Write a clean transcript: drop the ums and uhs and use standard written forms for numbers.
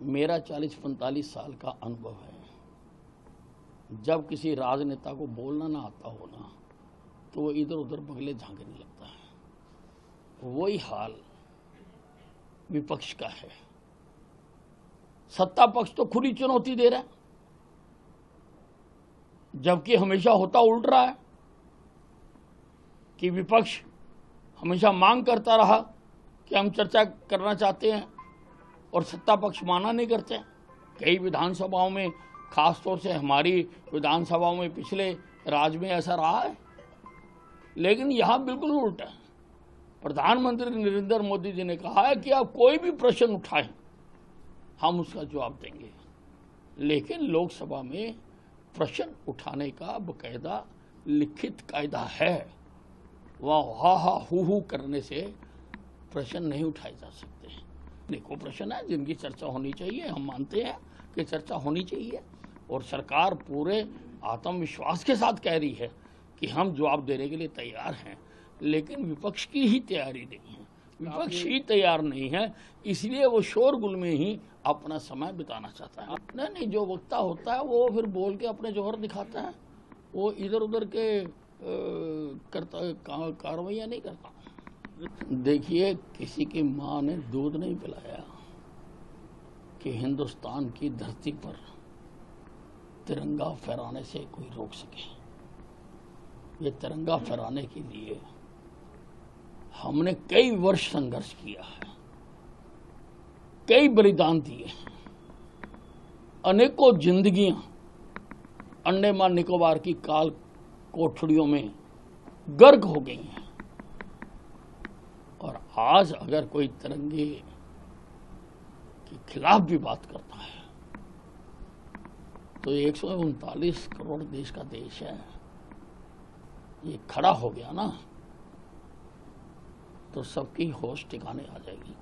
मेरा 40-45 साल का अनुभव है। जब किसी राजनेता को बोलना ना आता हो ना, तो वो इधर उधर बगले झांकने लगता है। वही हाल विपक्ष का है। सत्ता पक्ष तो खुली चुनौती दे रहा है, जबकि हमेशा होता उल्ट रहा है कि विपक्ष हमेशा मांग करता रहा कि हम चर्चा करना चाहते हैं और सत्ता पक्ष माना नहीं करते। कई विधानसभाओं में, खासतौर से हमारी विधानसभाओं में पिछले राज में ऐसा रहा है, लेकिन यहां बिल्कुल उल्टा है। प्रधानमंत्री नरेंद्र मोदी जी ने कहा है कि आप कोई भी प्रश्न उठाएं, हम उसका जवाब देंगे, लेकिन लोकसभा में प्रश्न उठाने का बकायदा लिखित कायदा है। वह हा हा हु करने से प्रश्न नहीं उठाए जा सकते। अनेकों प्रश्न है जिनकी चर्चा होनी चाहिए, हम मानते हैं कि चर्चा होनी चाहिए, और सरकार पूरे आत्मविश्वास के साथ कह रही है कि हम जवाब देने के लिए तैयार हैं, लेकिन विपक्ष की ही तैयारी नहीं है। विपक्ष ही तैयार नहीं है, इसलिए वो शोरगुल में ही अपना समय बिताना चाहता है। नहीं, जो वक्ता होता है वो फिर बोल के अपने जौहर दिखाता है, वो इधर उधर के कार्रवाइयाँ नहीं करता। देखिए, किसी की माँ ने दूध नहीं पिलाया कि हिंदुस्तान की धरती पर तिरंगा फहराने से कोई रोक सके। ये तिरंगा फहराने के लिए हमने कई वर्ष संघर्ष किया है, कई बलिदान दिए, अनेकों जिंदगियां अंडमान निकोबार की काल कोठड़ियों में गर्क हो गई हैं। और आज अगर कोई तिरंगे के खिलाफ भी बात करता है तो 139 करोड़ देश का देश है, ये खड़ा हो गया ना, तो सबकी होश ठिकाने आ जाएगी।